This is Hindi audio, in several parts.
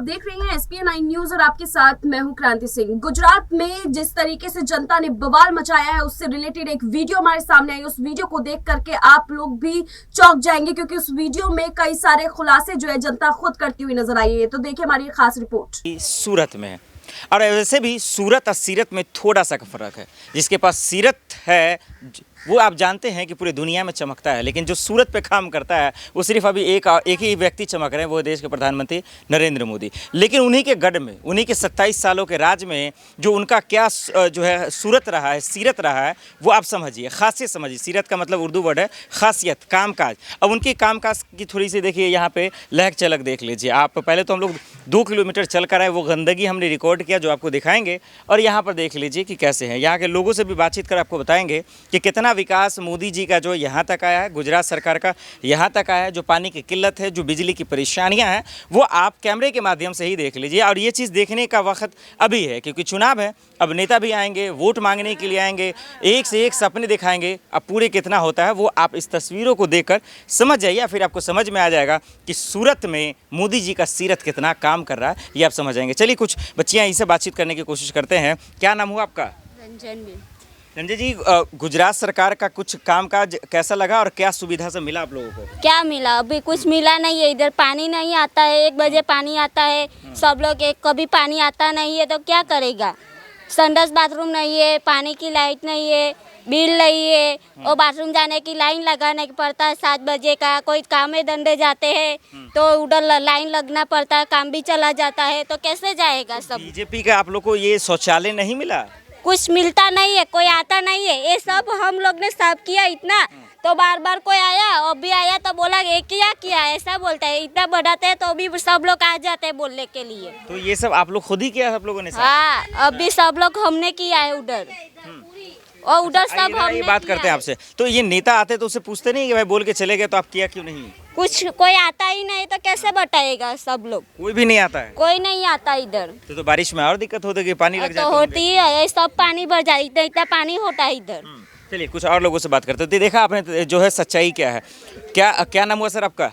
देख रहे हैं SPN9 न्यूज और आपके साथ मैं हूं क्रांति सिंह। गुजरात में जिस तरीके से जनता ने बवाल मचाया है उससे रिलेटेड एक वीडियो हमारे सामने आई। उस वीडियो को देख करके आप लोग भी चौंक जाएंगे क्योंकि उस वीडियो में कई सारे खुलासे जो है जनता खुद करती हुई नजर आई है। तो देखिए हमारी खास रिपोर्ट। सूरत में और वैसे भी सूरत और सीरत में थोड़ा सा फर्क है। जिसके पास सीरत है वो आप जानते हैं कि पूरी दुनिया में चमकता है, लेकिन जो सूरत पे काम करता है वो सिर्फ अभी एक ही व्यक्ति चमक रहे हैं, वो देश के प्रधानमंत्री नरेंद्र मोदी। लेकिन उन्हीं के गढ़ में, उन्हीं के 27 सालों के राज में जो उनका क्या जो है सूरत रहा है, सीरत रहा है, वो आप समझिए, खासियत समझिए। सीरत का मतलब उर्दू वर्ड है खासियत, कामकाज। अब उनकी कामकाज की थोड़ी सी देखिए, यहाँ पे लहक झलक देख लीजिए आप। पहले तो हम लोग 2 किलोमीटर चल कर आए, वो गंदगी हमने रिकॉर्ड किया जो आपको दिखाएंगे, और यहाँ पर देख लीजिए कि कैसे हैं। यहाँ के लोगों से भी बातचीत कर आपको बताएंगे कि कितना विकास मोदी जी का जो यहाँ तक आया है, गुजरात सरकार का यहाँ तक आया है। जो पानी की किल्लत है, जो बिजली की परेशानियाँ हैं, वो आप कैमरे के माध्यम से ही देख लीजिए। और ये चीज़ देखने का वक्त अभी है क्योंकि चुनाव है। अब नेता भी आएंगे, वोट मांगने के लिए आएंगे, एक से एक सपने दिखाएंगे। अब पूरे कितना होता है वो आप इस तस्वीरों को देखकर समझ जाइए, फिर आपको समझ में आ जाएगा कि सूरत में मोदी जी का सीरत कितना काम कर रहा है, ये आप समझ जाएंगे। चलिए कुछ बच्चियाँ इनसे बातचीत करने की कोशिश करते हैं। क्या नाम हुआ आपका? रंजन जी, गुजरात सरकार का कुछ कामकाज कैसा लगा और क्या सुविधा से मिला आप लोगों को? क्या मिला? अभी कुछ मिला नहीं है। इधर पानी नहीं आता है, 1 बजे पानी आता है। सब लोग कभी पानी आता नहीं है तो क्या करेगा? संडास बाथरूम नहीं है, पानी की लाइट नहीं है, बिल नहीं है, और बाथरूम जाने की लाइन लगाने पड़ता है 7 बजे का। कोई काम में धंधे जाते हैं तो उधर लाइन लगना पड़ता है, काम भी चला जाता है, तो कैसे जाएगा सब? बीजेपी का आप लोग को ये शौचालय नहीं मिला? कुछ मिलता नहीं है, कोई आता नहीं है। ये सब हम लोग ने सब किया इतना, तो बार बार कोई आया, और भी आया तो बोला ये किया ऐसा बोलता है। इतना बढ़ाते हैं तो भी सब लोग आ जाते हैं बोलने के लिए। तो ये सब आप लोग खुद ही किया सब लोगों ने? हाँ, अभी सब लोग हमने किया है उधर, और उधर सब हमने बात करते हैं आपसे। तो ये नेता आते तो उससे पूछते नहीं कि भाई बोल के चले गए तो आप किया क्यों नहीं? कुछ कोई आता ही नहीं तो कैसे बताएगा? सब लोग, कोई भी नहीं आता है? कोई नहीं आता इधर। तो बारिश में और दिक्कत होती है, पानी लग जाता तो होती है, सब पानी भर जाए, इतना पानी होता है इधर। चलिए कुछ और लोगों से बात करते हैं। तो देखा आपने जो है सच्चाई क्या है। क्या नाम हुआ सर आपका?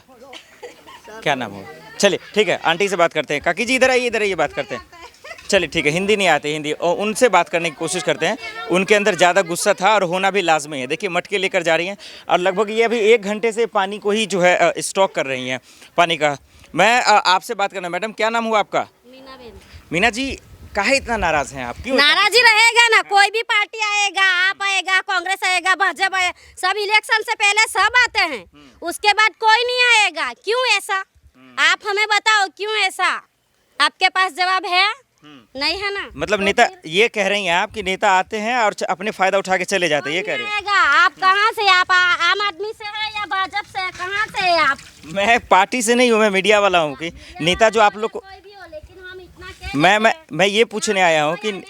क्या नाम हुआ? चलिए ठीक है, आंटी से बात करते हैं। काकी जी इधर आइए बात करते हैं। चलिए ठीक है, हिंदी नहीं आती, हिंदी, और उनसे बात करने की कोशिश करते हैं। उनके अंदर ज़्यादा गुस्सा था और होना भी लाजमी है। देखिए मटके लेकर जा रही हैं और लगभग ये अभी 1 घंटे से पानी को ही जो है स्टॉक कर रही हैं, पानी का। मैं आपसे बात करना। मैडम क्या नाम हुआ आपका? मीना जी, काहे इतना नाराज हैं आप? क्यों नाराजी रहेगा ना? कोई भी पार्टी आएगा, आप आएगा, कांग्रेस आएगा, भाजपा आएगा, सब इलेक्शन से पहले सब आते हैं, उसके बाद कोई नहीं आएगा। क्यों ऐसा? आप हमें बताओ क्यों ऐसा? आपके पास जवाब है? नहीं है ना? मतलब नेता ये कह रही हैं आप कि नेता आते हैं और अपने फायदा उठा के चले जाते हैं, ये कह रही हैं? आप कहाँ से? आप आम आदमी से है या भाजपा से? कहाँ से है आप? मैं पार्टी से नहीं हूँ, मैं मीडिया वाला हूँ। कि नेता जो आप लोग को, मैं ये पूछने आया हूँ कि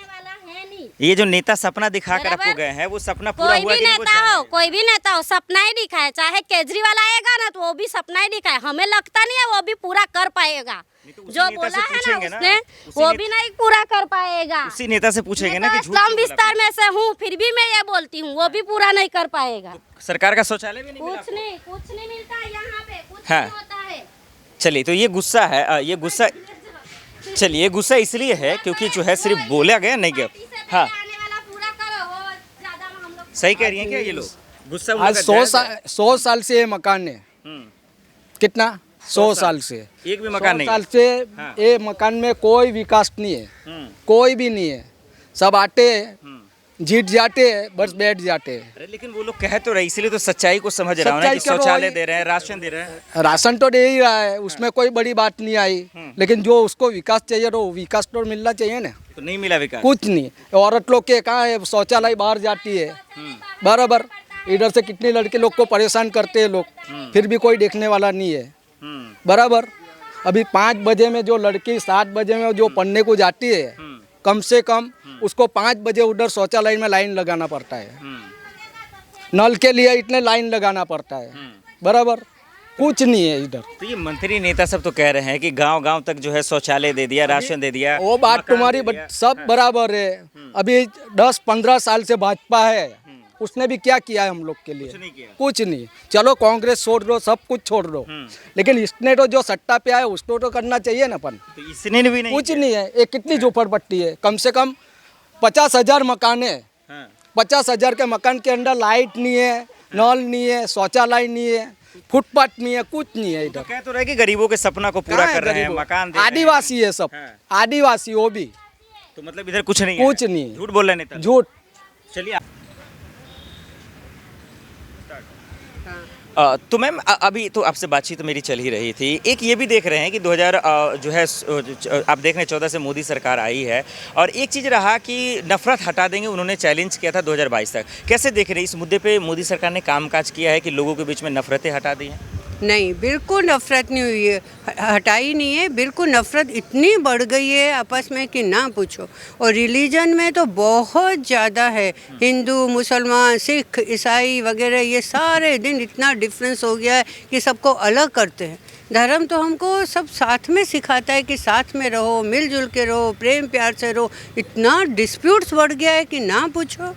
ये जो नेता सपना दिखाकर आपको गए हैं वो सपना पूरा हुआ कि नहीं? कोई भी नेता हो सपना ही दिखाए। चाहे केजरीवाल आएगा ना तो वो भी सपना ही दिखाए। हमें लगता नहीं है वो भी पूरा कर पाएगा। जो बोला है ना उसने, वो भी नहीं पूरा कर पाएगा। उसी नेता से पूछेंगे ना कि इस्लाम विस्तार में से हूँ, फिर भी मैं ये बोलती हूँ वो भी पूरा नहीं कर पाएगा। सरकार का शौचालय भी नहीं मिला? कुछ नहीं मिलता यहाँ पे, कुछ हाँ। नहीं होता है। चलिए, तो ये गुस्सा है, ये गुस्सा, चलिए ये गुस्सा इसलिए है क्योंकि जो है सिर्फ बोला गया नहीं गया। हाँ, सही कह रही हैं क्या ये लोग? गुस्सा आज 100 साल से ये मकान है। कितना? 100 साल से एक भी मकान नहीं। 100 साल से ये मकान में कोई विकास नहीं है, कोई भी नहीं है। सब आते जीत जाते बस बैठ जाते। अरे लेकिन वो लोग कह तो रहे, इसलिए तो सच्चाई को समझ रहा हूँ ना कि शौचालय दे रहे हैं, राशन दे रहे हैं। राशन तो दे ही रहा है, उसमें कोई बड़ी बात नहीं आई, लेकिन जो उसको विकास चाहिए तो विकास तो मिलना चाहिए ना। तो नहीं मिला विकास? कुछ नहीं। औरत लोग के कहाँ है शौचालय? बाहर जाती है बराबर। इधर से कितने लड़के लोग को परेशान करते हैं लोग, फिर भी कोई देखने वाला नहीं है बराबर। अभी 5 बजे में जो लड़की 7 बजे में जो पढ़ने को जाती है, कम से कम उसको 5 बजे उधर शौचालय में लाइन लगाना पड़ता है। नल के लिए इतने लाइन लगाना पड़ता है बराबर। कुछ नहीं है इधर। तो ये मंत्री नेता सब तो कह रहे हैं कि गांव-गांव तक जो है शौचालय दे दिया, राशन दे दिया। वो बात तुम्हारी सब बराबर है। अभी 10-15 साल से भाजपा है, उसने भी क्या किया है हम लोग के लिए? कुछ नहीं किया। कुछ नहीं। चलो कांग्रेस छोड़ दो, सब कुछ छोड़ दो, लेकिन इसने तो जो सट्टा पे आया उसको तो करना चाहिए ना अपन। तो इसने भी नहीं कुछ नहीं है। ये कितनी झोपड़पट्टी है, कम से कम 50,000 मकान है। हाँ। 50,000 के मकान के अंदर लाइट नहीं है, नल नहीं है, शौचालय नहीं है, फुटपाथ नहीं है, कुछ नहीं है तो इधर। कह तो रहे कि गरीबों के सपना को पूरा कहाँ है कर रहे हैं, गरीबों? मकान दे रहे हैं। आदिवासी है सब, हाँ। आदिवासी वो भी तो मतलब इधर कुछ नहीं है। कुछ नहीं। झूठ बोल रहे नेता। झूठ। चलिए तो मैम अभी तो आपसे बातचीत तो मेरी चल ही रही थी। एक ये भी देख रहे हैं कि 2000 जो है आप देख रहे हैं 14 से मोदी सरकार आई है और एक चीज़ रहा कि नफरत हटा देंगे, उन्होंने चैलेंज किया था 2022 तक। कैसे देख रहे हैं इस मुद्दे पे मोदी सरकार ने कामकाज किया है कि लोगों के बीच में नफरतें हटा दी हैं? नहीं, बिल्कुल नफरत नहीं हुई है, हटाई नहीं है। बिल्कुल नफरत इतनी बढ़ गई है आपस में कि ना पूछो। और रिलीजन में तो बहुत ज़्यादा है, हिंदू, मुसलमान, सिख, ईसाई वगैरह, ये सारे दिन इतना डिफरेंस हो गया है कि सबको अलग करते हैं। धर्म तो हमको सब साथ में सिखाता है कि साथ में रहो, मिलजुल के रहो, प्रेम प्यार से रहो। इतना डिस्प्यूट्स बढ़ गया है कि ना पूछो।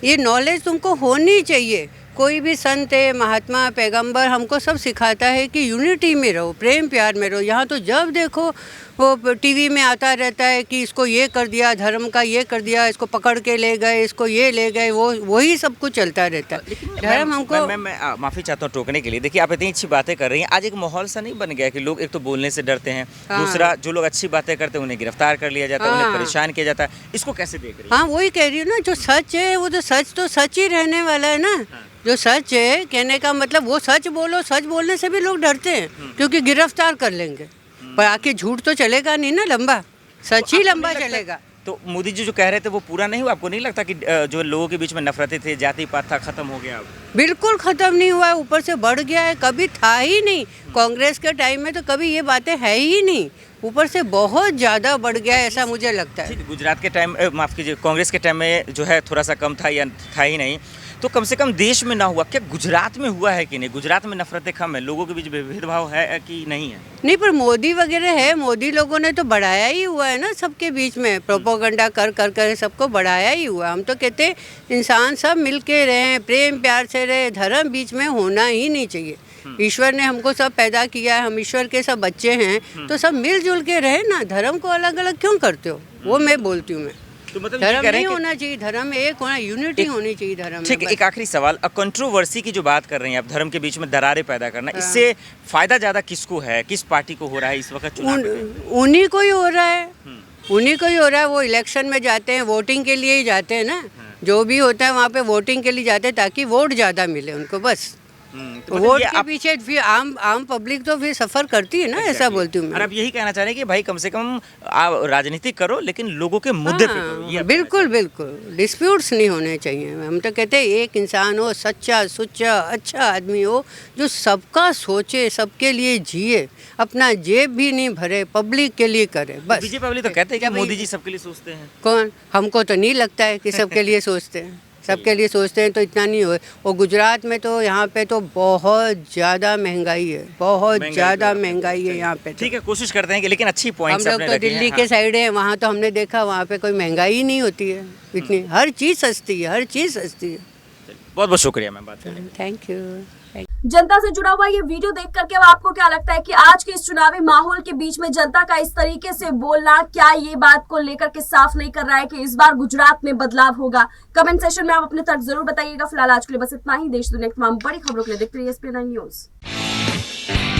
ये नॉलेज तुमको होनी चाहिए। कोई भी संत है, महात्मा, पैगंबर हमको सब सिखाता है कि यूनिटी में रहो, प्रेम प्यार में रहो। यहाँ तो जब देखो वो टीवी में आता रहता है कि इसको ये कर दिया, धर्म का ये कर दिया, इसको पकड़ के ले गए, इसको ये ले गए, वो वही सब कुछ चलता रहता है। धर्म हमको मैं माफ़ी चाहता हूँ टोकने के लिए। देखिए आप इतनी अच्छी बातें कर रही हैं, आज एक माहौल सा नहीं बन गया कि लोग एक तो बोलने से डरते हैं, दूसरा जो लोग अच्छी बातें करते हैं उन्हें गिरफ्तार कर लिया जाता है, उन्हें परेशान किया जाता है। इसको कैसे देख रही हैं? हाँ, वही कह रही हूँ ना, जो सच है वो तो सच ही रहने वाला है ना। जो सच है, कहने का मतलब वो सच बोलो। सच बोलने से भी लोग डरते हैं क्योंकि गिरफ्तार कर लेंगे, पर आके झूठ तो चलेगा नहीं ना लंबा, सच ही लंबा चलेगा। तो मोदी जी जो कह रहे थे वो पूरा नहीं हुआ? आपको नहीं लगता कि जो लोगों के बीच में नफरतें थी, जाति पात था, खत्म हो गया अब? बिल्कुल ख़त्म नहीं हुआ है, ऊपर से बढ़ गया है। कभी था ही नहीं, कांग्रेस के टाइम में तो कभी ये बातें है ही नहीं, ऊपर से बहुत ज़्यादा बढ़ गया है, ऐसा मुझे लगता है। ठीक, गुजरात के टाइम माफ़ कीजिए, कांग्रेस के टाइम में जो है थोड़ा सा कम था या था ही नहीं, तो कम से कम देश में ना हुआ, क्या गुजरात में हुआ है कि नहीं? गुजरात में नफरतें कम है, लोगों के बीच भेदभाव है कि नहीं है? नहीं, पर मोदी वगैरह है, मोदी लोगों ने तो बढ़ाया ही हुआ है ना सबके बीच में, प्रोपोगंडा कर कर कर सबको बढ़ाया ही हुआ है। हम तो कहते हैं इंसान सब मिल के रहें, प्रेम प्यार से रहे, धर्म बीच में होना ही नहीं चाहिए। ईश्वर ने हमको सब पैदा किया है, हम ईश्वर के सब बच्चे हैं, तो सब मिलजुल के रहे ना। धर्म को अलग अलग क्यों करते हो? वो मैं बोलती हूँ। मैं तो मतलब धर्म नहीं होना चाहिए, धर्म एक होना, यूनिटी होनी चाहिए धर्म में। ठीक है, एक आखिरी सवाल, कंट्रोवर्सी की जो बात कर रही हैं आप, धर्म के बीच में दरारें पैदा करना, इससे फायदा ज़्यादा किसको है, किस पार्टी को हो रहा है इस वक्त चुनाव में? उन्हीं को ही हो रहा है, उन्हीं को ही हो रहा है। वो इलेक्शन में जाते हैं, वोटिंग के लिए ही जाते हैं ना। जो भी होता है वहाँ पे वोटिंग के लिए जाते हैं ताकि वोट ज़्यादा मिले उनको, बस। तो मतलब वोट ये के पीछे फिर आम पब्लिक तो फिर सफ़र करती है ना, ऐसा बोलती हूँ और मैं। आप यही कहना चाह रहे हैं कि भाई कम से कम आप राजनीति करो लेकिन लोगों के मुद्दे पे करो, ये हाँ, आप बिल्कुल बिल्कुल, डिस्प्यूट्स नहीं होने चाहिए। हम तो कहते हैं एक इंसान हो, सच्चा सुच्चा अच्छा आदमी हो, जो सबका सोचे, सबके लिए जिए, अपना जेब भी नहीं भरे, पब्लिक के लिए करे, बस। बीजेपी वाले तो कहते हैं कि मोदी जी सबके लिए सोचते हैं। कौन? हमको तो नहीं लगता है कि सबके लिए सोचते हैं। सबके लिए सोचते हैं तो इतना नहीं हो। और गुजरात में तो यहाँ पे तो बहुत ज़्यादा महंगाई है, बहुत ज़्यादा महंगाई है यहाँ पे तो। ठीक है, कोशिश करते हैं कि, लेकिन अच्छी हम पॉइंट्स लोग आपने तो रखे हैं। दिल्ली के साइड है, वहाँ तो हमने देखा, वहाँ पे कोई महंगाई ही नहीं होती है इतनी। हर चीज़ सस्ती है, हर चीज़ सस्ती है। बहुत बहुत शुक्रिया मैम बात करने के लिए। Thank you. जनता से जुड़ा हुआ ये वीडियो देख करके अब आपको क्या लगता है कि आज के इस चुनावी माहौल के बीच में जनता का इस तरीके से बोलना क्या ये बात को लेकर के साफ नहीं कर रहा है कि इस बार गुजरात में बदलाव होगा? कमेंट सेशन में आप अपने तर्क जरूर बताइएगा। फिलहाल आज के लिए बस इतना ही। देश दुनिया की तमाम बड़ी खबरों के लिए देखते रहिए ESPN9 न्यूज।